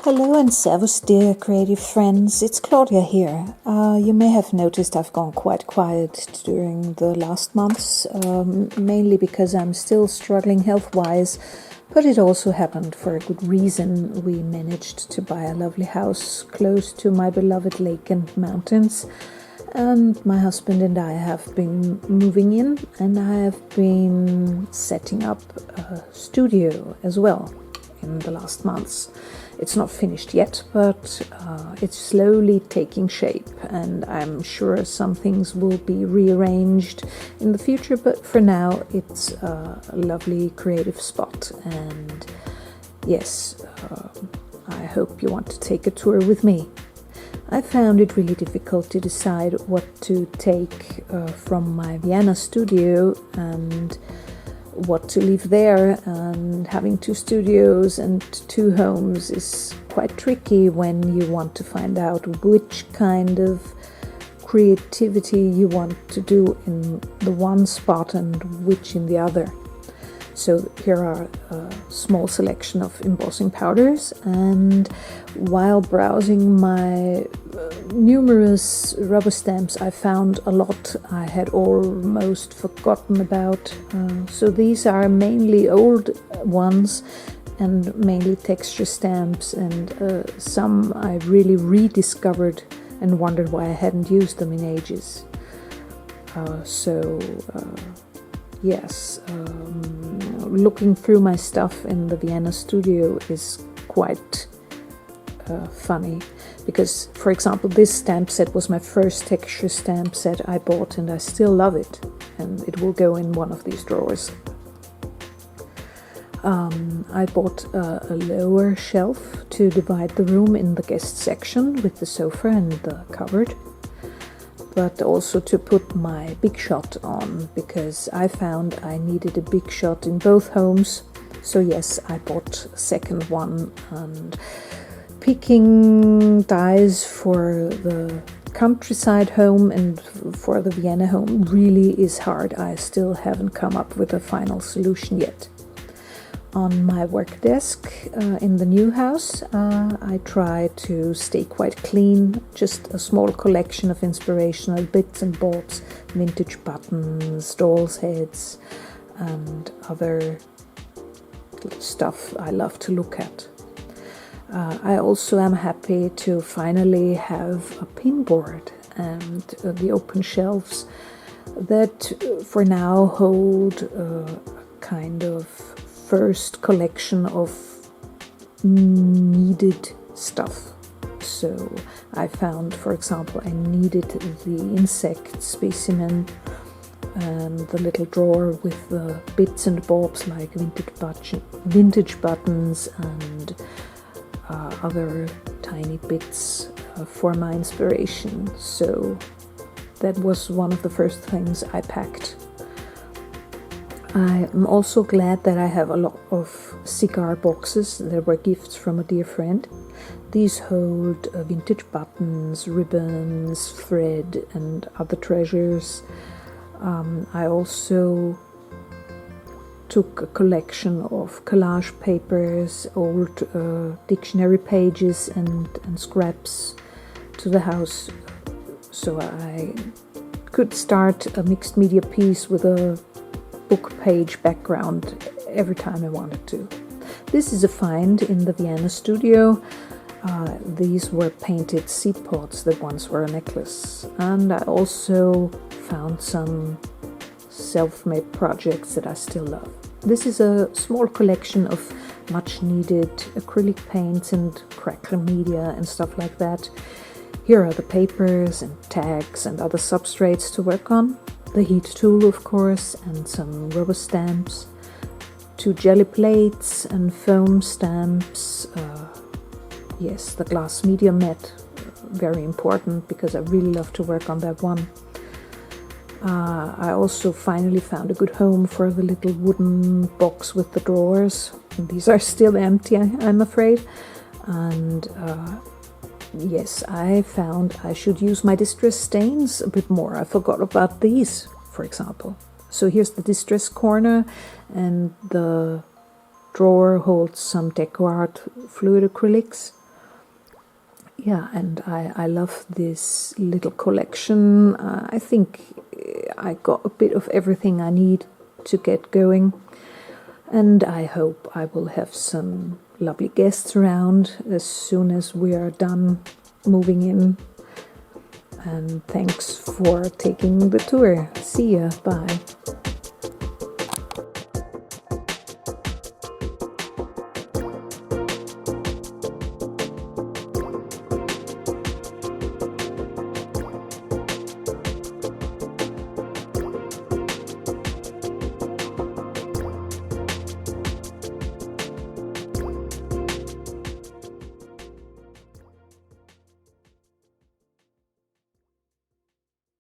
Hello and servus, dear creative friends. It's Claudia here. You may have noticed I've gone quite quiet during the last months, mainly because I'm still struggling health-wise, but it also happened for a good reason. We managed to buy a lovely house close to my beloved lake and mountains, and my husband and I have been moving in, and I have been setting up a studio as well in the last months. It's not finished yet, but it's slowly taking shape, and I'm sure some things will be rearranged in the future, but for now it's a lovely creative spot. And yes, I hope you want to take a tour with me. I found it really difficult to decide what to take from my Vienna studio and what to leave there, and having two studios and two homes is quite tricky when you want to find out which kind of creativity you want to do in the one spot and which in the other. So here are a small selection of embossing powders, and while browsing my numerous rubber stamps, I found a lot I had almost forgotten about. So these are mainly old ones and mainly texture stamps, and some I really rediscovered and wondered why I hadn't used them in ages. Yes, looking through my stuff in the Vienna studio is quite funny, because, for example, this stamp set was my first texture stamp set I bought, and I still love it, and it will go in one of these drawers. I bought a lower shelf to divide the room in the guest section with the sofa and the cupboard, but also to put my big shot on, because I found I needed a big shot in both homes. So yes, I bought a second one, and picking dies for the countryside home and for the Vienna home really is hard. I still haven't come up with a final solution yet. On my work desk in the new house, I try to stay quite clean, just a small collection of inspirational bits and bobs, vintage buttons, doll's heads, and other stuff I love to look at. I also am happy to finally have a pin board and the open shelves that for now hold a kind of first collection of needed stuff. So I found, for example, I needed the insect specimen and the little drawer with the bits and bobs like vintage buttons and other tiny bits for my inspiration. So that was one of the first things I packed. I'm also glad that I have a lot of cigar boxes that were gifts from a dear friend. These hold vintage buttons, ribbons, thread, and other treasures. I also took a collection of collage papers, old dictionary pages, and scraps to the house, so I could start a mixed media piece with a book page background every time I wanted to. This is a find in the Vienna studio. These were painted seed pods that once were a necklace, and I also found some self-made projects that I still love. This is a small collection of much needed acrylic paints and crackle media and stuff like that. Here are the papers and tags and other substrates to work on. The heat tool, of course, and some rubber stamps, 2 jelly plates and foam stamps. Yes, the glass media mat, very important because I really love to work on that one. I also finally found a good home for the little wooden box with the drawers. These are still empty, I'm afraid. And yes, I found I should use my distress stains a bit more. I forgot about these, for example. So here's the distress corner, and the drawer holds some deco art fluid acrylics. Yeah, and I love this little collection. I think I got a bit of everything I need to get going, and I hope I will have some lovely guests around as soon as we are done moving in. And thanks for taking the tour. See ya. Bye.